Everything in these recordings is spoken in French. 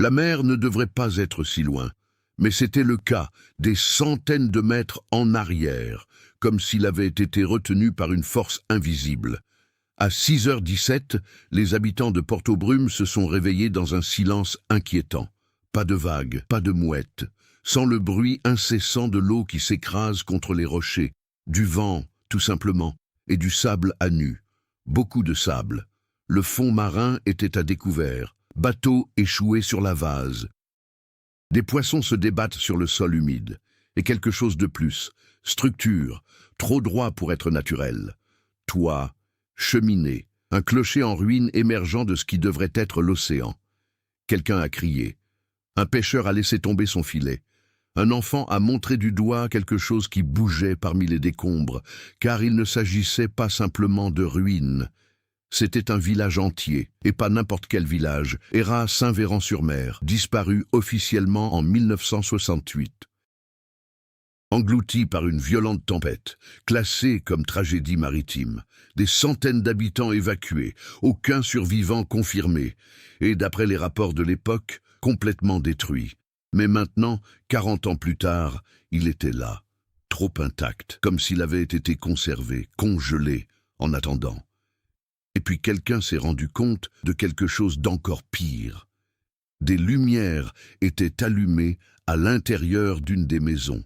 La mer ne devrait pas être si loin, mais c'était le cas, des centaines de mètres en arrière, comme s'il avait été retenu par une force invisible. À 6h17, les habitants de Port-au-Brume se sont réveillés dans un silence inquiétant. Pas de vagues, pas de mouettes, sans le bruit incessant de l'eau qui s'écrase contre les rochers, du vent, tout simplement, et du sable à nu. Beaucoup de sable. Le fond marin était à découvert, bateaux échoués sur la vase. Des poissons se débattent sur le sol humide. Et quelque chose de plus, structure, trop droit pour être naturel. Toit, cheminée, un clocher en ruine émergeant de ce qui devrait être l'océan. Quelqu'un a crié. Un pêcheur a laissé tomber son filet. Un enfant a montré du doigt quelque chose qui bougeait parmi les décombres, car il ne s'agissait pas simplement de ruines. C'était un village entier, et pas n'importe quel village, Hérat Saint-Véran-sur-Mer, disparu officiellement en 1968. Englouti par une violente tempête, classé comme tragédie maritime, des centaines d'habitants évacués, aucun survivant confirmé, et d'après les rapports de l'époque, complètement détruit. Mais maintenant, 40 ans plus tard, il était là, trop intact, comme s'il avait été conservé, congelé, en attendant. Et puis quelqu'un s'est rendu compte de quelque chose d'encore pire. Des lumières étaient allumées à l'intérieur d'une des maisons.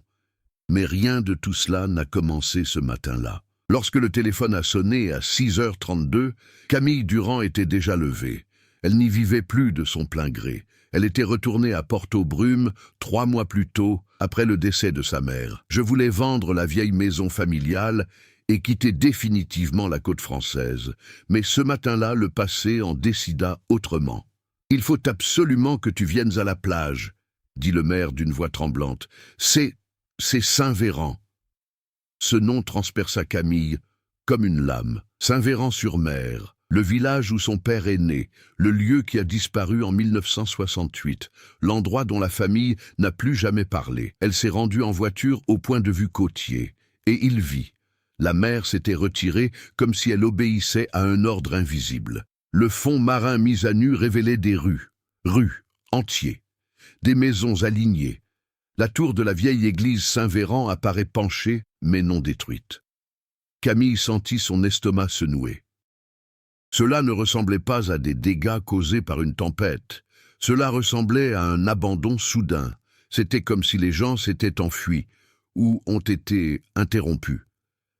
Mais rien de tout cela n'a commencé ce matin-là. Lorsque le téléphone a sonné à 6h32, Camille Durand était déjà levée. Elle n'y vivait plus de son plein gré. Elle était retournée à Port-au-Brume 3 mois plus tôt, après le décès de sa mère. Je voulais vendre la vieille maison familiale et quitter définitivement la côte française. Mais ce matin-là, le passé en décida autrement. « Il faut absolument que tu viennes à la plage », dit le maire d'une voix tremblante. « C'est Saint-Véran. » Ce nom transperça Camille comme une lame. Saint-Véran-sur-Mer, le village où son père est né, le lieu qui a disparu en 1968, l'endroit dont la famille n'a plus jamais parlé. Elle s'est rendue en voiture au point de vue côtier, et il vit. La mer s'était retirée comme si elle obéissait à un ordre invisible. Le fond marin mis à nu révélait des rues entiers, des maisons alignées. La tour de la vieille église Saint-Véran apparaît penchée, mais non détruite. Camille sentit son estomac se nouer. Cela ne ressemblait pas à des dégâts causés par une tempête. Cela ressemblait à un abandon soudain. C'était comme si les gens s'étaient enfuis ou ont été interrompus.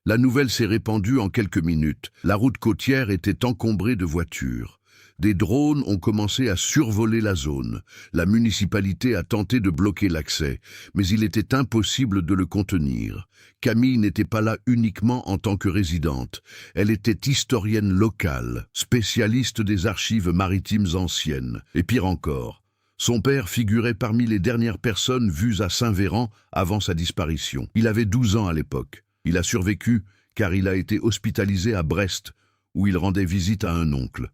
La nouvelle s'est répandue en quelques minutes. La route côtière était encombrée de voitures. Des drones ont commencé à survoler la zone. La municipalité a tenté de bloquer l'accès, mais il était impossible de le contenir. Camille n'était pas là uniquement en tant que résidente. Elle était historienne locale, spécialiste des archives maritimes anciennes. Et pire encore, son père figurait parmi les dernières personnes vues à Saint-Véran avant sa disparition. Il avait 12 ans à l'époque. Il a survécu car il a été hospitalisé à Brest, où il rendait visite à un oncle.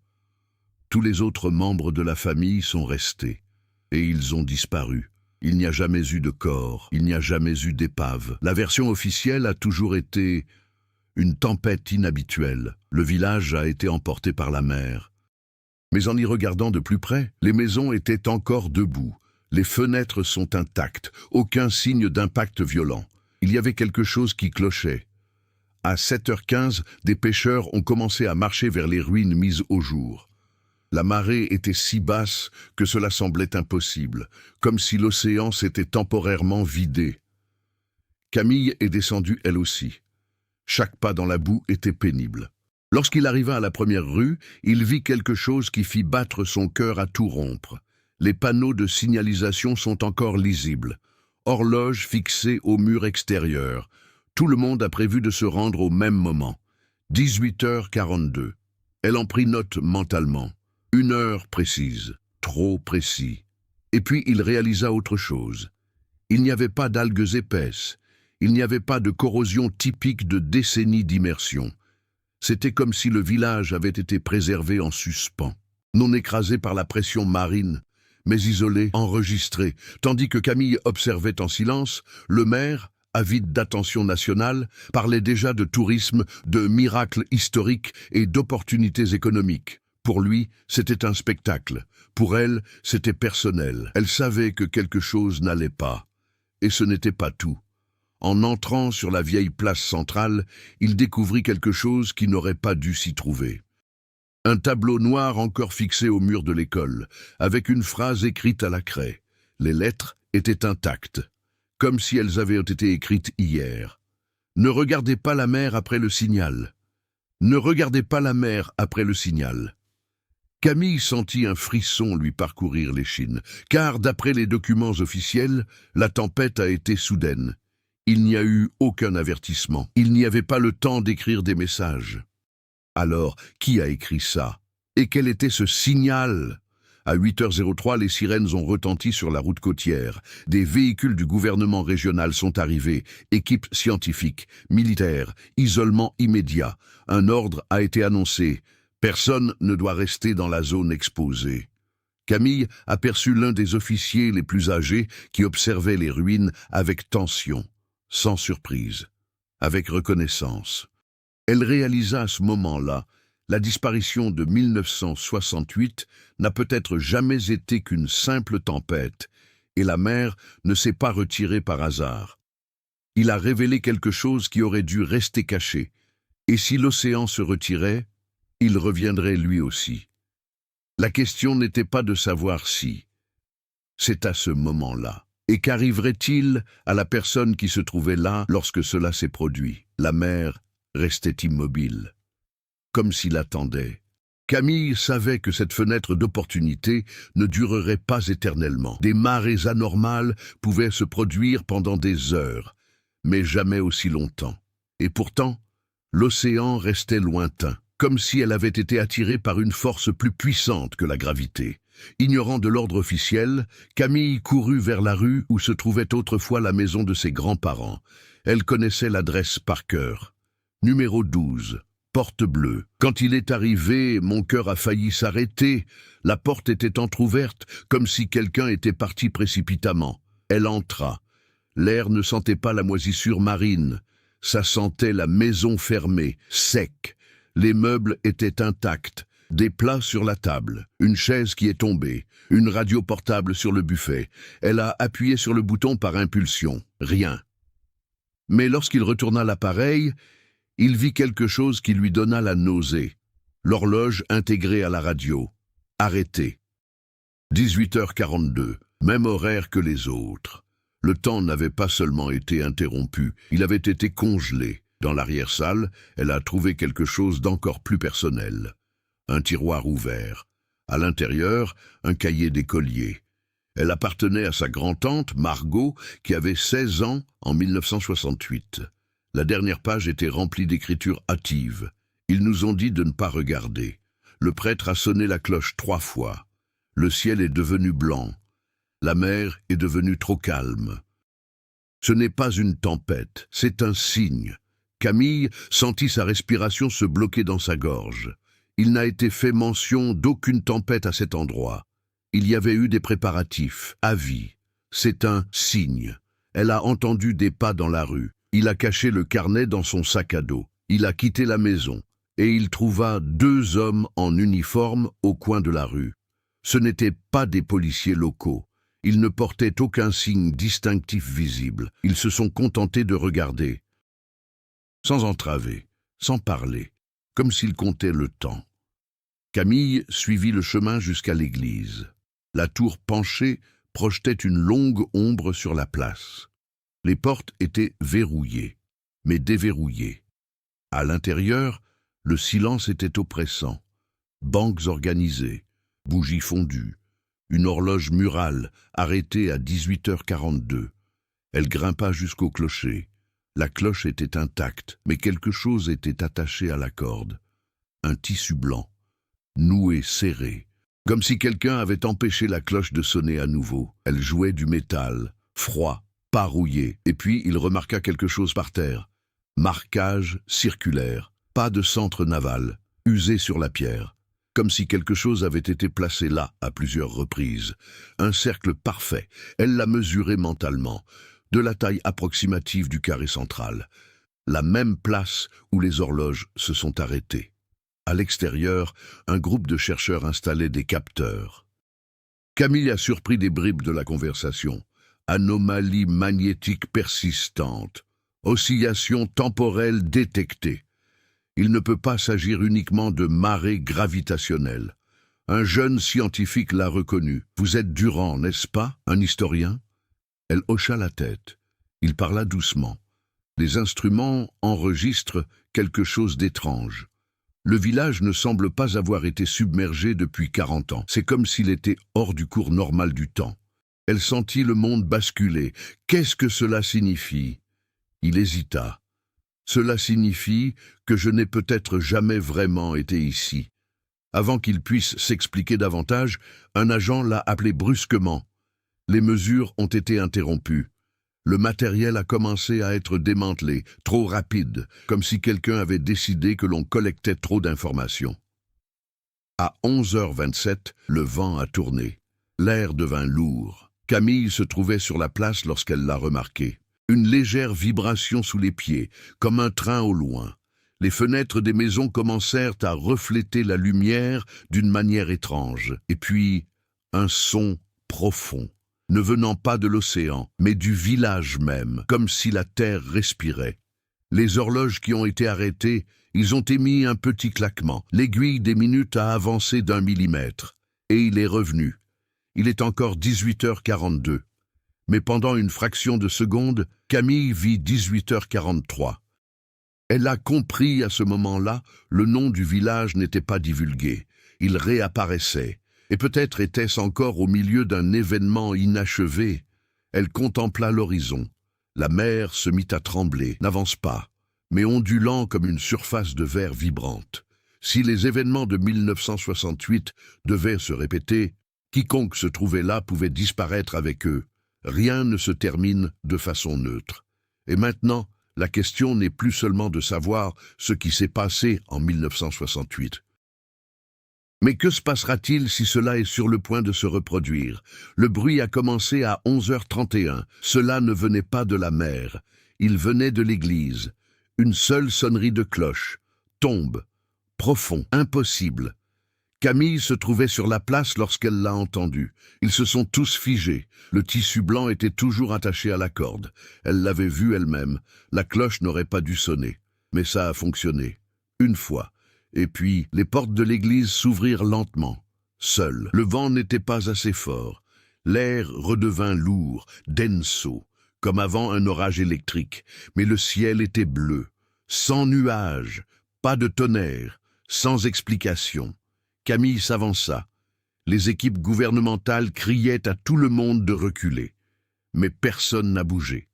Tous les autres membres de la famille sont restés, et ils ont disparu. Il n'y a jamais eu de corps, il n'y a jamais eu d'épave. La version officielle a toujours été une tempête inhabituelle. Le village a été emporté par la mer. Mais en y regardant de plus près, les maisons étaient encore debout. Les fenêtres sont intactes, aucun signe d'impact violent. Il y avait quelque chose qui clochait. À 7h15, des pêcheurs ont commencé à marcher vers les ruines mises au jour. La marée était si basse que cela semblait impossible, comme si l'océan s'était temporairement vidé. Camille est descendue elle aussi. Chaque pas dans la boue était pénible. Lorsqu'il arriva à la première rue, il vit quelque chose qui fit battre son cœur à tout rompre. Les panneaux de signalisation sont encore lisibles. Horloge fixée au mur extérieur. Tout le monde a prévu de se rendre au même moment. 18h42. Elle en prit note mentalement. 1 heure précise, trop précis. Et puis il réalisa autre chose. Il n'y avait pas d'algues épaisses. Il n'y avait pas de corrosion typique de décennies d'immersion. C'était comme si le village avait été préservé en suspens, non écrasé par la pression marine, mais isolé, enregistré. Tandis que Camille observait en silence, le maire, avide d'attention nationale, parlait déjà de tourisme, de miracles historiques et d'opportunités économiques. Pour lui, c'était un spectacle. Pour elle, c'était personnel. Elle savait que quelque chose n'allait pas. Et ce n'était pas tout. En entrant sur la vieille place centrale, il découvrit quelque chose qui n'aurait pas dû s'y trouver. Un tableau noir encore fixé au mur de l'école, avec une phrase écrite à la craie. Les lettres étaient intactes, comme si elles avaient été écrites hier. Ne regardez pas la mer après le signal. Ne regardez pas la mer après le signal. Camille sentit un frisson lui parcourir l'échine, car d'après les documents officiels, la tempête a été soudaine. Il n'y a eu aucun avertissement. Il n'y avait pas le temps d'écrire des messages. Alors, qui a écrit ça? Et quel était ce signal? À 8h03, les sirènes ont retenti sur la route côtière. Des véhicules du gouvernement régional sont arrivés. Équipes scientifiques, militaires, isolement immédiat. Un ordre a été annoncé. Personne ne doit rester dans la zone exposée. Camille aperçut l'un des officiers les plus âgés qui observait les ruines avec tension, sans surprise, avec reconnaissance. Elle réalisa à ce moment-là, la disparition de 1968 n'a peut-être jamais été qu'une simple tempête, et la mer ne s'est pas retirée par hasard. Il a révélé quelque chose qui aurait dû rester caché, et si l'océan se retirait, il reviendrait lui aussi. La question n'était pas de savoir si. C'est à ce moment-là. Et qu'arriverait-il à la personne qui se trouvait là lorsque cela s'est produit? La mer restait immobile, comme s'il attendait. Camille savait que cette fenêtre d'opportunité ne durerait pas éternellement. Des marées anormales pouvaient se produire pendant des heures, mais jamais aussi longtemps. Et pourtant, l'océan restait lointain, comme si elle avait été attirée par une force plus puissante que la gravité. Ignorant de l'ordre officiel, Camille courut vers la rue où se trouvait autrefois la maison de ses grands-parents. Elle connaissait l'adresse par cœur. Numéro 12, porte bleue. Quand il est arrivé, mon cœur a failli s'arrêter. La porte était entr'ouverte, comme si quelqu'un était parti précipitamment. Elle entra. L'air ne sentait pas la moisissure marine. Ça sentait la maison fermée, sec. Les meubles étaient intacts, des plats sur la table, une chaise qui est tombée, une radio portable sur le buffet. Elle a appuyé sur le bouton par impulsion, rien. Mais lorsqu'il retourna l'appareil, il vit quelque chose qui lui donna la nausée. L'horloge intégrée à la radio, arrêtée. 18h42, même horaire que les autres. Le temps n'avait pas seulement été interrompu, il avait été congelé. Dans l'arrière-salle, elle a trouvé quelque chose d'encore plus personnel. Un tiroir ouvert. À l'intérieur, un cahier d'écolier. Elle appartenait à sa grand-tante, Margot, qui avait 16 ans en 1968. La dernière page était remplie d'écritures hâtives. Ils nous ont dit de ne pas regarder. Le prêtre a sonné la cloche 3 fois. Le ciel est devenu blanc. La mer est devenue trop calme. Ce n'est pas une tempête, c'est un signe. Camille sentit sa respiration se bloquer dans sa gorge. Il n'a été fait mention d'aucune tempête à cet endroit. Il y avait eu des préparatifs, avis. C'est un signe. Elle a entendu des pas dans la rue. Il a caché le carnet dans son sac à dos. Il a quitté la maison. Et il trouva 2 hommes en uniforme au coin de la rue. Ce n'étaient pas des policiers locaux. Ils ne portaient aucun signe distinctif visible. Ils se sont contentés de regarder. Sans entraver, sans parler, comme s'ils comptaient le temps. Camille suivit le chemin jusqu'à l'église. La tour penchée projetait une longue ombre sur la place. Les portes étaient verrouillées, mais déverrouillées. À l'intérieur, le silence était oppressant. Banques organisées, bougies fondues, une horloge murale arrêtée à 18h42. Elle grimpa jusqu'au clocher. La cloche était intacte, mais quelque chose était attaché à la corde. Un tissu blanc, noué, serré, comme si quelqu'un avait empêché la cloche de sonner à nouveau. Elle jouait du métal, froid, pas rouillé, et puis il remarqua quelque chose par terre. Marquage circulaire, pas de centre naval, usé sur la pierre, comme si quelque chose avait été placé là à plusieurs reprises. Un cercle parfait, elle l'a mesuré mentalement, de la taille approximative du carré central, la même place où les horloges se sont arrêtées. À l'extérieur, un groupe de chercheurs installait des capteurs. Camille a surpris des bribes de la conversation. Anomalie magnétique persistante. Oscillation temporelle détectée. Il ne peut pas s'agir uniquement de marée gravitationnelle. Un jeune scientifique l'a reconnu. Vous êtes Durand, n'est-ce pas, un historien? Elle hocha la tête. Il parla doucement. Les instruments enregistrent quelque chose d'étrange. Le village ne semble pas avoir été submergé depuis 40 ans. C'est comme s'il était hors du cours normal du temps. Elle sentit le monde basculer. Qu'est-ce que cela signifie? Il hésita. Cela signifie que je n'ai peut-être jamais vraiment été ici. Avant qu'il puisse s'expliquer davantage, un agent l'a appelé brusquement. Les mesures ont été interrompues. Le matériel a commencé à être démantelé, trop rapide, comme si quelqu'un avait décidé que l'on collectait trop d'informations. À 11h27, le vent a tourné. L'air devint lourd. Camille se trouvait sur la place lorsqu'elle l'a remarqué. Une légère vibration sous les pieds, comme un train au loin. Les fenêtres des maisons commencèrent à refléter la lumière d'une manière étrange. Et puis, un son profond, ne venant pas de l'océan, mais du village même, comme si la terre respirait. Les horloges qui ont été arrêtées, ils ont émis un petit claquement. L'aiguille des minutes a avancé d'1 millimètre. Et il est revenu. Il est encore 18h42. Mais pendant une fraction de seconde, Camille vit 18h43. Elle a compris à ce moment-là, le nom du village n'était pas divulgué. Il réapparaissait. Et peut-être était-ce encore au milieu d'un événement inachevé. Elle contempla l'horizon. La mer se mit à trembler, n'avance pas, mais ondulant comme une surface de verre vibrante. Si les événements de 1968 devaient se répéter, quiconque se trouvait là pouvait disparaître avec eux. Rien ne se termine de façon neutre. Et maintenant, la question n'est plus seulement de savoir ce qui s'est passé en 1968. Mais que se passera-t-il si cela est sur le point de se reproduire? Le bruit a commencé à 11h31. Cela ne venait pas de la mer. Il venait de l'église. Une seule sonnerie de cloche. Tombe. Profond. Impossible. Camille se trouvait sur la place lorsqu'elle l'a entendu. Ils se sont tous figés. Le tissu blanc était toujours attaché à la corde. Elle l'avait vu elle-même. La cloche n'aurait pas dû sonner. Mais ça a fonctionné. Une fois. Et puis, les portes de l'église s'ouvrirent lentement. Seul. Le vent n'était pas assez fort. L'air redevint lourd, denso, comme avant un orage électrique. Mais le ciel était bleu. Sans nuages. Pas de tonnerre. Sans explication. Camille s'avança. Les équipes gouvernementales criaient à tout le monde de reculer. Mais personne n'a bougé.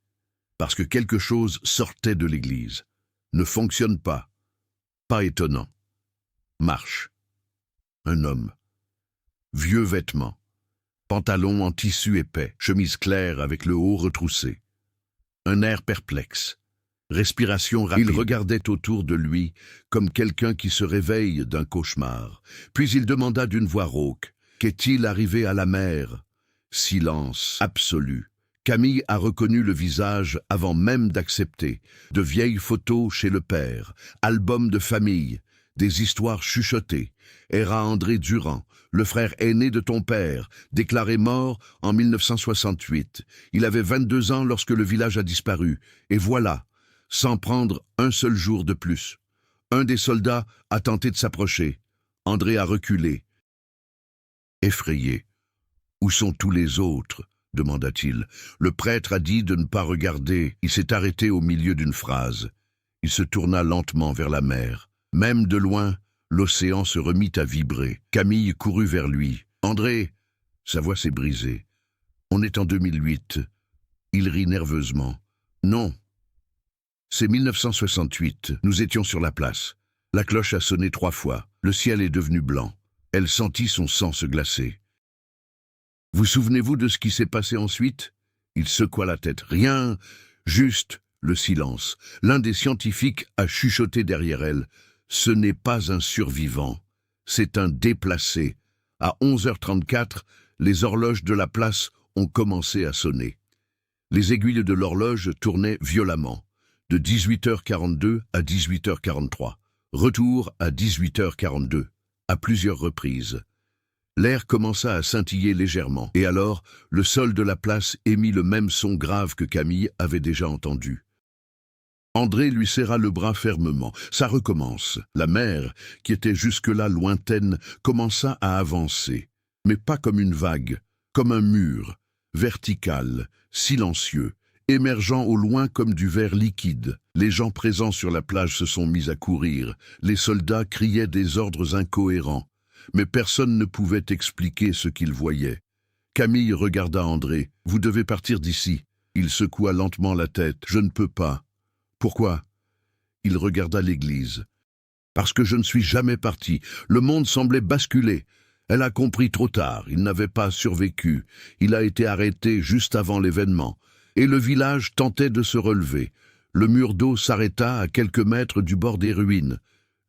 Parce que quelque chose sortait de l'église. Ne fonctionne pas. Pas étonnant. Marche. Un homme. Vieux vêtements. Pantalon en tissu épais, chemise claire avec le haut retroussé. Un air perplexe. Respiration rapide. Il regardait autour de lui comme quelqu'un qui se réveille d'un cauchemar. Puis il demanda d'une voix rauque, « Qu'est-il arrivé à la mer ?» Silence absolu. Camille a reconnu le visage avant même d'accepter. De vieilles photos chez le père, albums de famille, des histoires chuchotées. Era André Durand, le frère aîné de ton père, déclaré mort en 1968. Il avait 22 ans lorsque le village a disparu. Et voilà, sans prendre un seul jour de plus. Un des soldats a tenté de s'approcher. André a reculé. Effrayé. « Où sont tous les autres ?» demanda-t-il. Le prêtre a dit de ne pas regarder. Il s'est arrêté au milieu d'une phrase. Il se tourna lentement vers la mer. Même de loin, l'océan se remit à vibrer. Camille courut vers lui. « André !» Sa voix s'est brisée. « On est en 2008. » Il rit nerveusement. « Non. C'est 1968. Nous étions sur la place. La cloche a sonné 3 fois. Le ciel est devenu blanc. Elle sentit son sang se glacer. « Vous souvenez-vous de ce qui s'est passé ensuite ?» Il secoua la tête. « Rien, juste le silence. » L'un des scientifiques a chuchoté derrière elle. « Ce n'est pas un survivant. C'est un déplacé. » À 11h34, les horloges de la place ont commencé à sonner. Les aiguilles de l'horloge tournaient violemment, de 18h42 à 18h43. Retour à 18h42, à plusieurs reprises. L'air commença à scintiller légèrement, et alors, le sol de la place émit le même son grave que Camille avait déjà entendu. André lui serra le bras fermement. Ça recommence. La mer, qui était jusque-là lointaine, commença à avancer. Mais pas comme une vague, comme un mur, vertical, silencieux, émergeant au loin comme du verre liquide. Les gens présents sur la plage se sont mis à courir. Les soldats criaient des ordres incohérents. Mais personne ne pouvait expliquer ce qu'ils voyaient. Camille regarda André. « Vous devez partir d'ici. » Il secoua lentement la tête. « Je ne peux pas. » « Pourquoi ?» Il regarda l'église. « Parce que je ne suis jamais parti. Le monde semblait basculer. Elle a compris trop tard. Il n'avait pas survécu. Il a été arrêté juste avant l'événement. Et le village tentait de se relever. Le mur d'eau s'arrêta à quelques mètres du bord des ruines.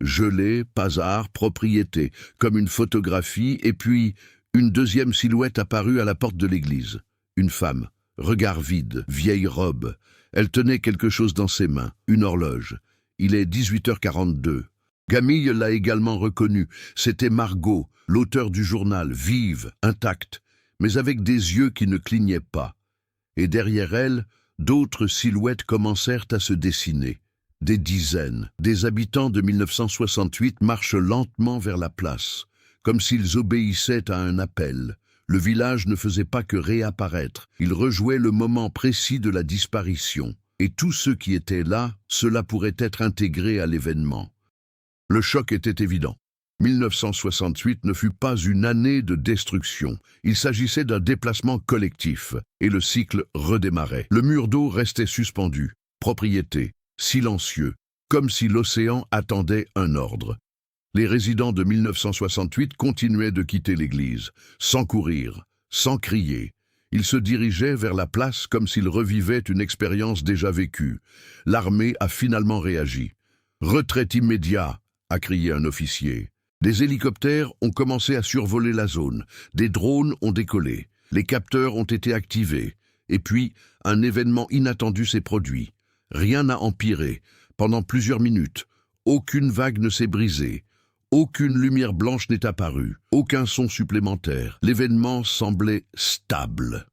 Gelé, hasard, propriété, comme une photographie, et puis une deuxième silhouette apparut à la porte de l'église. Une femme, regard vide, vieille robe. Elle tenait quelque chose dans ses mains, une horloge. Il est 18h42. Camille l'a également reconnue. C'était Margot, l'auteur du journal, vive, intacte, mais avec des yeux qui ne clignaient pas. Et derrière elle, d'autres silhouettes commencèrent à se dessiner. Des dizaines, des habitants de 1968 marchent lentement vers la place, comme s'ils obéissaient à un appel. Le village ne faisait pas que réapparaître, il rejouait le moment précis de la disparition. Et tous ceux qui étaient là, cela pourrait être intégré à l'événement. Le choc était évident. 1968 ne fut pas une année de destruction. Il s'agissait d'un déplacement collectif, et le cycle redémarrait. Le mur d'eau restait suspendu, propriété, silencieux, comme si l'océan attendait un ordre. Les résidents de 1968 continuaient de quitter l'église, sans courir, sans crier. Ils se dirigeaient vers la place comme s'ils revivaient une expérience déjà vécue. L'armée a finalement réagi. « Retrait immédiat !» a crié un officier. Des hélicoptères ont commencé à survoler la zone. Des drones ont décollé. Les capteurs ont été activés. Et puis, un événement inattendu s'est produit. Rien n'a empiré. Pendant plusieurs minutes, aucune vague ne s'est brisée. Aucune lumière blanche n'est apparue, aucun son supplémentaire. L'événement semblait stable.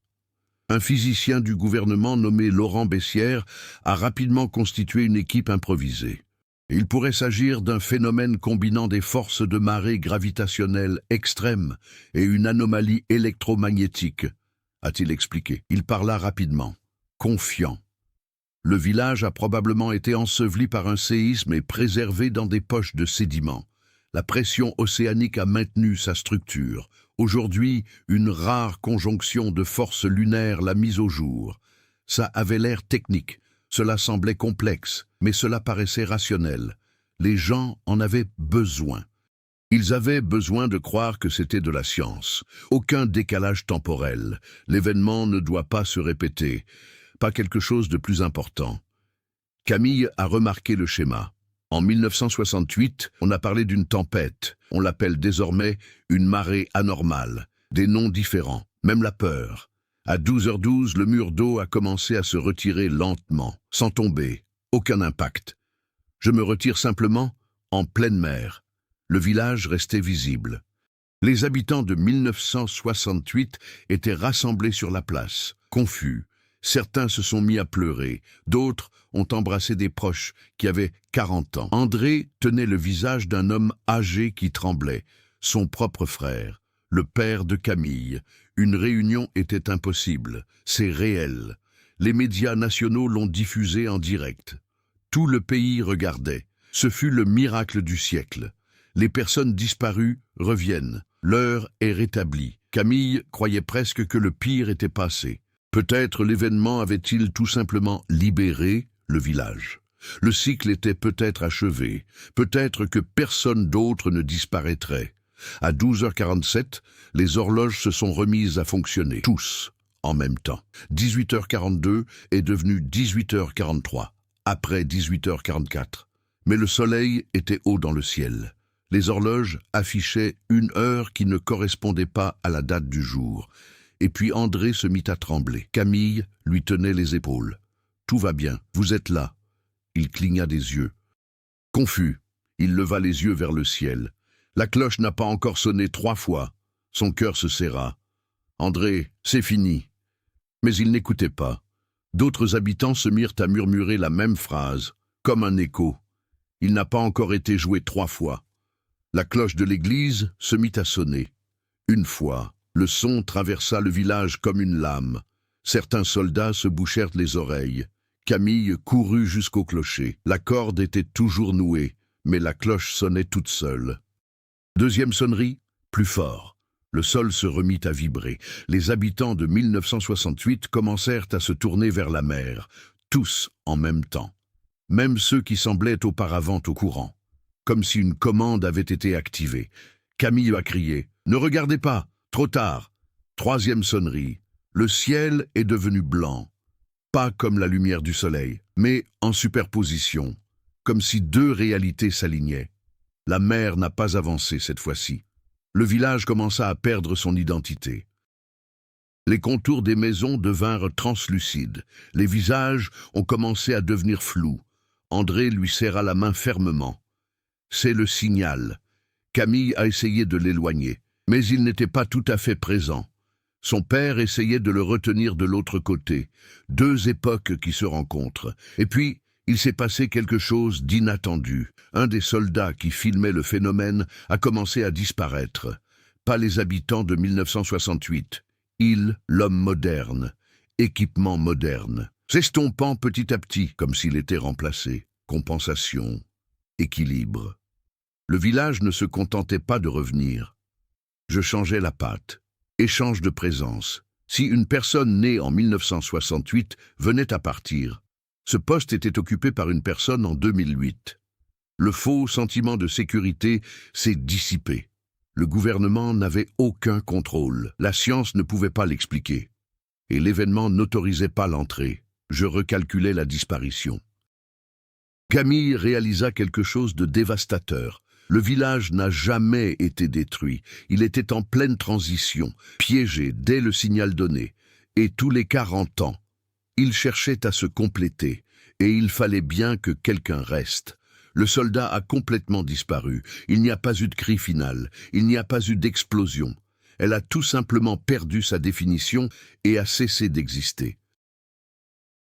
Un physicien du gouvernement nommé Laurent Bessières a rapidement constitué une équipe improvisée. Il pourrait s'agir d'un phénomène combinant des forces de marée gravitationnelles extrêmes et une anomalie électromagnétique, a-t-il expliqué. Il parla rapidement, confiant. Le village a probablement été enseveli par un séisme et préservé dans des poches de sédiments. La pression océanique a maintenu sa structure. Aujourd'hui, une rare conjonction de forces lunaires l'a mise au jour. Ça avait l'air technique, cela semblait complexe, mais cela paraissait rationnel. Les gens en avaient besoin. Ils avaient besoin de croire que c'était de la science. Aucun décalage temporel. L'événement ne doit pas se répéter. Pas quelque chose de plus important. Camille a remarqué le schéma. En 1968, on a parlé d'une tempête. On l'appelle désormais une marée anormale. Des noms différents, même la peur. À 12h12, le mur d'eau a commencé à se retirer lentement, sans tomber. Aucun impact. Je me retire simplement en pleine mer. Le village restait visible. Les habitants de 1968 étaient rassemblés sur la place, confus. Certains se sont mis à pleurer, d'autres ont embrassé des proches qui avaient 40 ans. André tenait le visage d'un homme âgé qui tremblait, son propre frère, le père de Camille. Une réunion était impossible, c'est réel. Les médias nationaux l'ont diffusé en direct. Tout le pays regardait. Ce fut le miracle du siècle. Les personnes disparues reviennent. L'heure est rétablie. Camille croyait presque que le pire était passé. Peut-être l'événement avait-il tout simplement libéré le village. Le cycle était peut-être achevé, peut-être que personne d'autre ne disparaîtrait. À 12h47, les horloges se sont remises à fonctionner, tous, en même temps. 18h42 est devenu 18h43, après 18h44. Mais le soleil était haut dans le ciel. Les horloges affichaient une heure qui ne correspondait pas à la date du jour. Et puis André se mit à trembler. Camille lui tenait les épaules. « Tout va bien, vous êtes là. » Il cligna des yeux. Confus, Il leva les yeux vers le ciel. La cloche n'a pas encore sonné 3 fois. Son cœur se serra. « André, c'est fini. » Mais il n'écoutait pas. D'autres habitants se mirent à murmurer la même phrase, comme un écho. Il n'a pas encore été joué 3 fois. La cloche de l'église se mit à sonner. Une fois, le son traversa le village comme une lame. Certains soldats se bouchèrent les oreilles. Camille courut jusqu'au clocher. La corde était toujours nouée, mais la cloche sonnait toute seule. Deuxième sonnerie, plus fort. Le sol se remit à vibrer. Les habitants de 1968 commencèrent à se tourner vers la mer, tous en même temps. Même ceux qui semblaient auparavant au courant. Comme si une commande avait été activée. Camille a crié « Ne regardez pas, trop tard !» Troisième sonnerie. Le ciel est devenu blanc. Pas comme la lumière du soleil, mais en superposition, comme si 2 réalités s'alignaient. La mer n'a pas avancé cette fois-ci. Le village commença à perdre son identité. Les contours des maisons devinrent translucides. Les visages ont commencé à devenir flous. André lui serra la main fermement. C'est le signal. Camille a essayé de l'éloigner, mais il n'était pas tout à fait présent. Son père essayait de le retenir de l'autre côté. 2 époques qui se rencontrent. Et puis, il s'est passé quelque chose d'inattendu. Un des soldats qui filmait le phénomène a commencé à disparaître. Pas les habitants de 1968. Il, l'homme moderne. Équipement moderne. S'estompant petit à petit, comme s'il était remplacé. Compensation. Équilibre. Le village ne se contentait pas de revenir. Je changeais la patte. Échange de présence. Si une personne née en 1968 venait à partir, ce poste était occupé par une personne en 2008. Le faux sentiment de sécurité s'est dissipé. Le gouvernement n'avait aucun contrôle. La science ne pouvait pas l'expliquer. Et l'événement n'autorisait pas l'entrée. Je recalculais la disparition. Camille réalisa quelque chose de dévastateur. Le village n'a jamais été détruit. Il était en pleine transition, piégé dès le signal donné. Et tous les 40 ans, il cherchait à se compléter. Et il fallait bien que quelqu'un reste. Le soldat a complètement disparu. Il n'y a pas eu de cri final. Il n'y a pas eu d'explosion. Elle a tout simplement perdu sa définition et a cessé d'exister.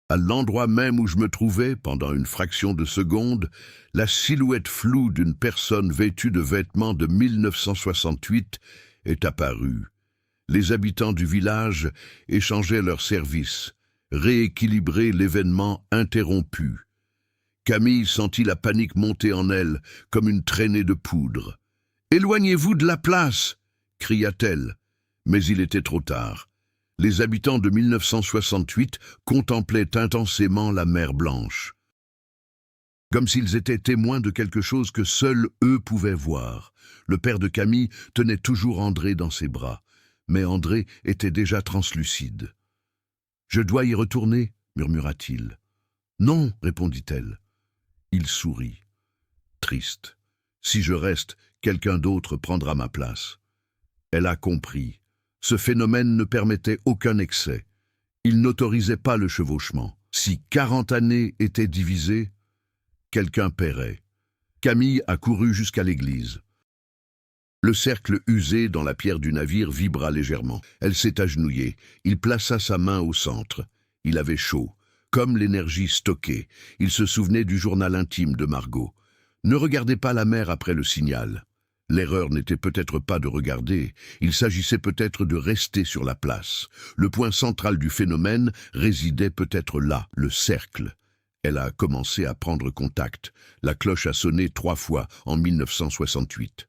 À l'endroit même où je me trouvais, pendant une fraction de seconde, la silhouette floue d'une personne vêtue de vêtements de 1968 est apparue. Les habitants du village échangeaient leurs services, rééquilibraient l'événement interrompu. Camille sentit la panique monter en elle, comme une traînée de poudre. « Éloignez-vous de la place !» cria-t-elle. Mais il était trop tard. Les habitants de 1968 contemplaient intensément la mer Blanche, comme s'ils étaient témoins de quelque chose que seuls eux pouvaient voir. Le père de Camille tenait toujours André dans ses bras, mais André était déjà translucide. « Je dois y retourner » murmura-t-il. « Non » répondit-elle. Il sourit. Triste. Si je reste, quelqu'un d'autre prendra ma place. Elle a compris. Ce phénomène ne permettait aucun excès. Il n'autorisait pas le chevauchement. Si 40 années étaient divisées, quelqu'un paierait. Camille a couru jusqu'à l'église. Le cercle usé dans la pierre du navire vibra légèrement. Elle s'est agenouillée. Il plaça sa main au centre. Il avait chaud. Comme l'énergie stockée, il se souvenait du journal intime de Margot. Ne regardez pas la mer après le signal. L'erreur n'était peut-être pas de regarder, il s'agissait peut-être de rester sur la place. Le point central du phénomène résidait peut-être là, le cercle. Elle a commencé à prendre contact. La cloche a sonné 3 fois en 1968.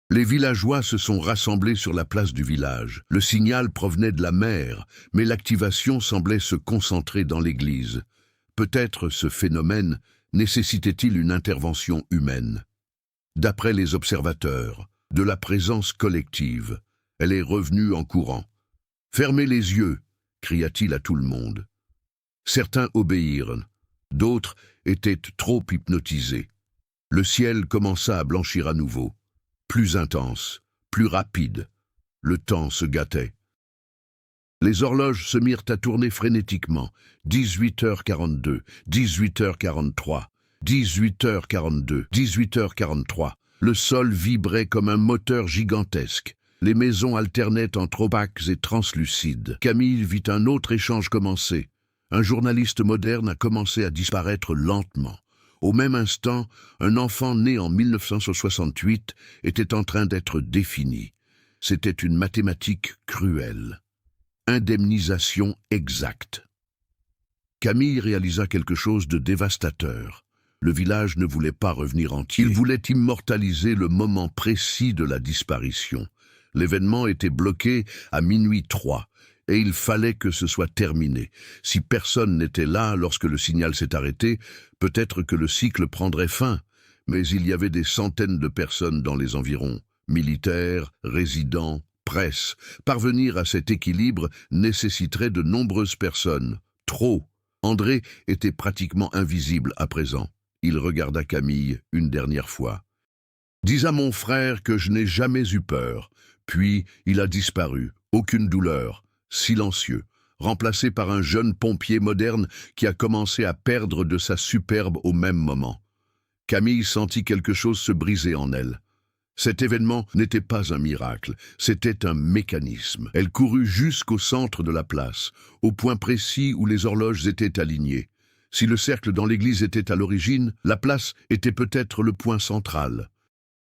Les villageois se sont rassemblés sur la place du village. Le signal provenait de la mer, mais l'activation semblait se concentrer dans l'église. Peut-être ce phénomène nécessitait-il une intervention humaine. D'après les observateurs, de la présence collective, elle est revenue en courant. « Fermez les yeux !» cria-t-il à tout le monde. Certains obéirent, d'autres étaient trop hypnotisés. Le ciel commença à blanchir à nouveau, plus intense, plus rapide. Le temps se gâtait. Les horloges se mirent à tourner frénétiquement. 18h42, 18h43. 18h42, 18h43. Le sol vibrait comme un moteur gigantesque. Les maisons alternaient entre opaques et translucides. Camille vit un autre échange commencer. Un journaliste moderne a commencé à disparaître lentement. Au même instant, un enfant né en 1968 était en train d'être défini. C'était une mathématique cruelle. Indemnisation exacte. Camille réalisa quelque chose de dévastateur. Le village ne voulait pas revenir entier. Il voulait immortaliser le moment précis de la disparition. L'événement était bloqué à minuit 3, et il fallait que ce soit terminé. Si personne n'était là lorsque le signal s'est arrêté, peut-être que le cycle prendrait fin. Mais il y avait des centaines de personnes dans les environs. Militaires, résidents, presse. Parvenir à cet équilibre nécessiterait de nombreuses personnes. Trop. André était pratiquement invisible à présent. Il regarda Camille une dernière fois. « Dis à mon frère que je n'ai jamais eu peur. » Puis il a disparu, aucune douleur, silencieux, remplacé par un jeune pompier moderne qui a commencé à perdre de sa superbe au même moment. Camille sentit quelque chose se briser en elle. Cet événement n'était pas un miracle, c'était un mécanisme. Elle courut jusqu'au centre de la place, au point précis où les horloges étaient alignées. Si le cercle dans l'église était à l'origine, la place était peut-être le point central.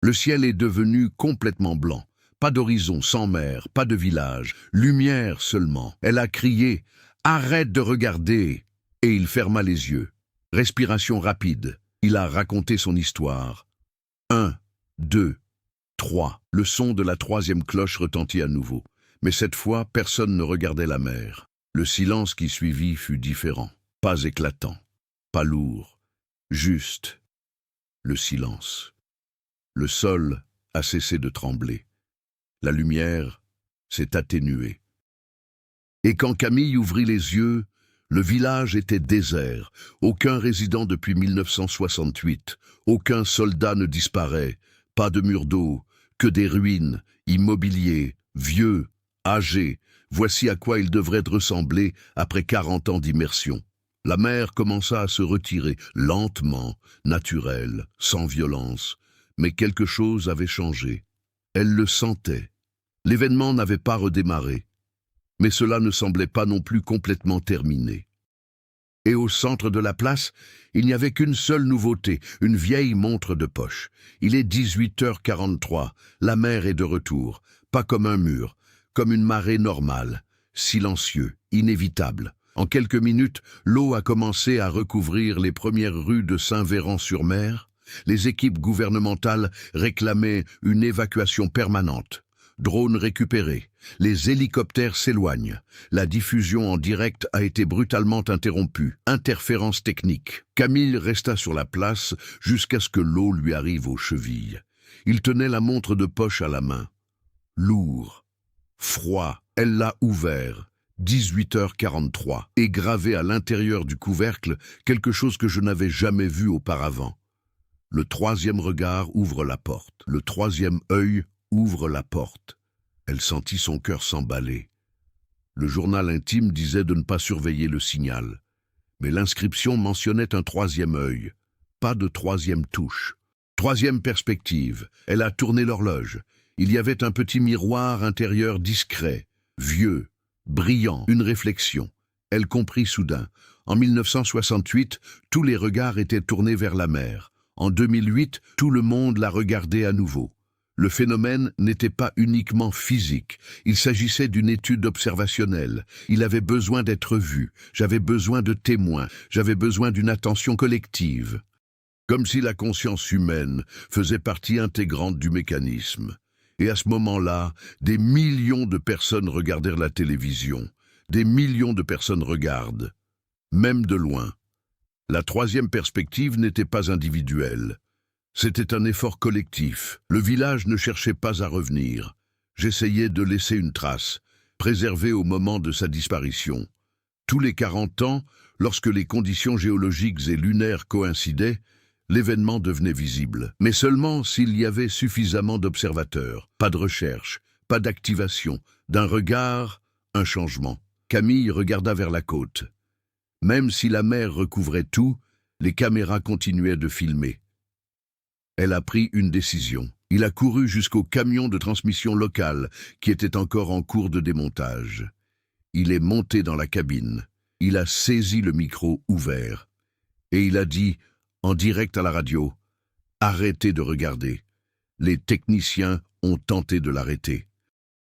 Le ciel est devenu complètement blanc. Pas d'horizon sans mer, pas de village, lumière seulement. Elle a crié « Arrête de regarder !» et il ferma les yeux. Respiration rapide. Il a raconté son histoire. 1, 2, 3. Le son de la troisième cloche retentit à nouveau. Mais cette fois, personne ne regardait la mer. Le silence qui suivit fut différent. Pas éclatant, pas lourd, juste le silence. Le sol a cessé de trembler. La lumière s'est atténuée. Et quand Camille ouvrit les yeux, le village était désert. Aucun résident depuis 1968. Aucun soldat ne disparaît. Pas de murs d'eau, que des ruines, immobiliers, vieux, âgés. Voici à quoi il devrait ressembler après 40 ans d'immersion. La mer commença à se retirer, lentement, naturelle, sans violence. Mais quelque chose avait changé. Elle le sentait. L'événement n'avait pas redémarré. Mais cela ne semblait pas non plus complètement terminé. Et au centre de la place, il n'y avait qu'une seule nouveauté, une vieille montre de poche. Il est 18h43, la mer est de retour, pas comme un mur, comme une marée normale, silencieux, inévitable. En quelques minutes, l'eau a commencé à recouvrir les premières rues de Saint-Véran-sur-Mer. Les équipes gouvernementales réclamaient une évacuation permanente. Drones récupérés. Les hélicoptères s'éloignent. La diffusion en direct a été brutalement interrompue. Interférence technique. Camille resta sur la place jusqu'à ce que l'eau lui arrive aux chevilles. Il tenait la montre de poche à la main. Lourd. Froid. Elle l'a ouvert. 18h43. Et gravé à l'intérieur du couvercle, quelque chose que je n'avais jamais vu auparavant. Le troisième regard ouvre la porte. Le troisième œil ouvre la porte. Elle sentit son cœur s'emballer. Le journal intime disait de ne pas surveiller le signal. Mais l'inscription mentionnait un troisième œil. Pas de troisième touche. Troisième perspective. Elle a tourné l'horloge. Il y avait un petit miroir intérieur discret, vieux, brillant, une réflexion. Elle comprit soudain. En 1968, tous les regards étaient tournés vers la mer. En 2008, tout le monde la regardait à nouveau. Le phénomène n'était pas uniquement physique, il s'agissait d'une étude observationnelle. Il avait besoin d'être vu, j'avais besoin de témoins, j'avais besoin d'une attention collective. Comme si la conscience humaine faisait partie intégrante du mécanisme. Et à ce moment-là, des millions de personnes regardèrent la télévision. Des millions de personnes regardent, même de loin. La troisième perspective n'était pas individuelle. C'était un effort collectif. Le village ne cherchait pas à revenir. J'essayais de laisser une trace, préservée au moment de sa disparition. Tous les 40 ans, lorsque les conditions géologiques et lunaires coïncidaient, l'événement devenait visible. Mais seulement s'il y avait suffisamment d'observateurs. Pas de recherche, pas d'activation. D'un regard, un changement. Camille regarda vers la côte. Même si la mer recouvrait tout, Les caméras continuaient de filmer. Elle a pris une décision. Il a couru jusqu'au camion de transmission locale qui était encore en cours de démontage. Il est monté dans la cabine. Il a saisi le micro ouvert. Et il a dit, en direct à la radio, « Arrêtez de regarder ». Les techniciens ont tenté de l'arrêter.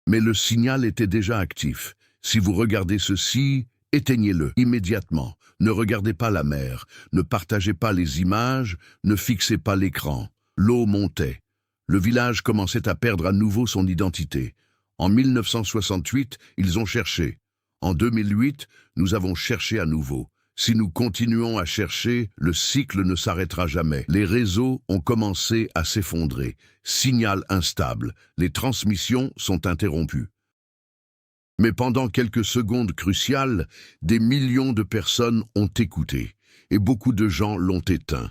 Mais le signal était déjà actif. Si vous regardez ceci, éteignez-le immédiatement. Ne regardez pas la mer, ne partagez pas les images, ne fixez pas l'écran. L'eau montait. Le village commençait à perdre à nouveau son identité. En 1968, ils ont cherché. En 2008, nous avons cherché à nouveau. Si nous continuons à chercher, le cycle ne s'arrêtera jamais. Les réseaux ont commencé à s'effondrer. Signal instable. Les transmissions sont interrompues. Mais pendant quelques secondes cruciales, des millions de personnes ont écouté, et beaucoup de gens l'ont éteint.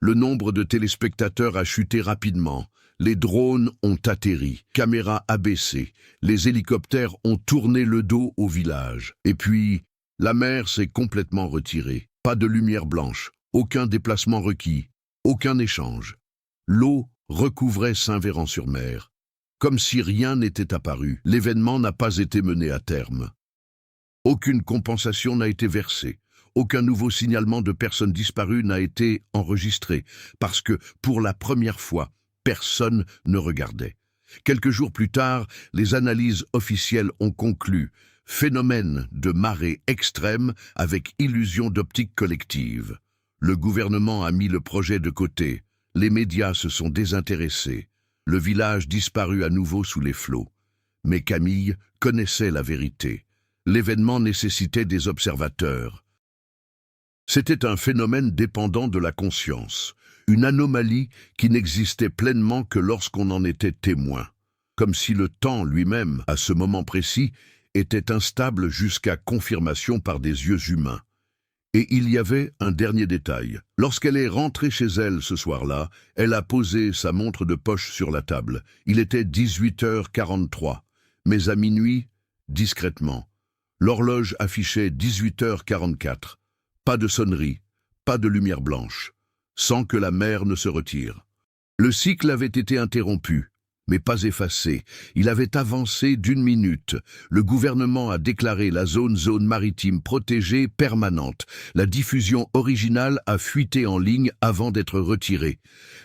Le nombre de téléspectateurs a chuté rapidement. Les drones ont atterri, caméras abaissées, les hélicoptères ont tourné le dos au village. Et puis, la mer s'est complètement retirée. Pas de lumière blanche, aucun déplacement requis, aucun échange. L'eau recouvrait Saint-Véran-sur-Mer. Comme si rien n'était apparu, l'événement n'a pas été mené à terme. Aucune compensation n'a été versée. Aucun nouveau signalement de personnes disparues n'a été enregistré, parce que, pour la première fois, personne ne regardait. Quelques jours plus tard, les analyses officielles ont conclu « phénomène de marée extrême avec illusion d'optique collective ». Le gouvernement a mis le projet de côté. Les médias se sont désintéressés. Le village disparut à nouveau sous les flots. Mais Camille connaissait la vérité. L'événement nécessitait des observateurs. C'était un phénomène dépendant de la conscience, une anomalie qui n'existait pleinement que lorsqu'on en était témoin, comme si le temps lui-même, à ce moment précis, était instable jusqu'à confirmation par des yeux humains. Et il y avait un dernier détail. Lorsqu'elle est rentrée chez elle ce soir-là, elle a posé sa montre de poche sur la table. Il était 18h43, mais à minuit, discrètement. L'horloge affichait 18h44. Pas de sonnerie, pas de lumière blanche, sans que la mer ne se retire. Le cycle avait été interrompu, mais pas effacé. Il avait avancé d'1 minute. Le gouvernement a déclaré la zone maritime protégée permanente. La diffusion originale a fuité en ligne avant d'être retirée.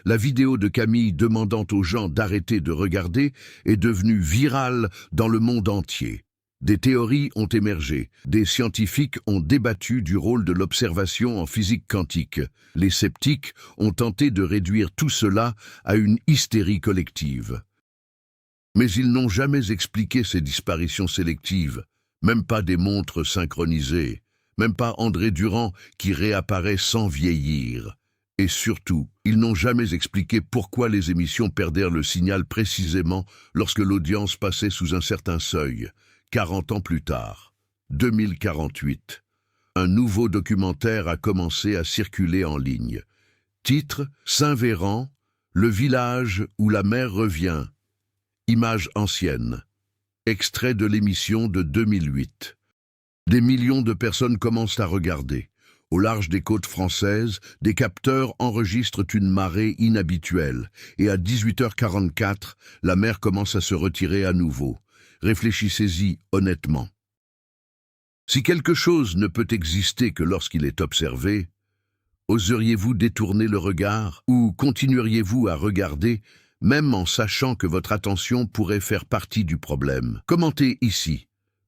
La vidéo de Camille demandant aux gens d'arrêter de regarder est devenue virale dans le monde entier. Des théories ont émergé. Des scientifiques ont débattu du rôle de l'observation en physique quantique. Les sceptiques ont tenté de réduire tout cela à une hystérie collective. Mais ils n'ont jamais expliqué ces disparitions sélectives, même pas des montres synchronisées, même pas André Durand qui réapparaît sans vieillir. Et surtout, ils n'ont jamais expliqué pourquoi les émissions perdèrent le signal précisément lorsque l'audience passait sous un certain seuil. 40 ans plus tard, 2048, un nouveau documentaire a commencé à circuler en ligne. Titre: Saint-Véran, le village où la mer revient. Image ancienne. Extrait de l'émission de 2008. Des millions de personnes commencent à regarder. Au large des côtes françaises, des capteurs enregistrent une marée inhabituelle. Et à 18h44, la mer commence à se retirer à nouveau. Réfléchissez-y honnêtement. Si quelque chose ne peut exister que lorsqu'il est observé, oseriez-vous détourner le regard ou continueriez-vous à regarder, même en sachant que votre attention pourrait faire partie du problème? Commentez ici.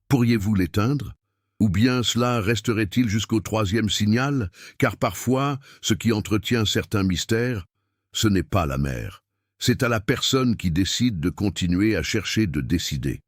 Pourriez-vous l'éteindre? Ou bien cela resterait-il jusqu'au 3e signal? Car parfois, ce qui entretient certains mystères, ce n'est pas la mer. C'est à la personne qui décide de continuer à chercher de décider.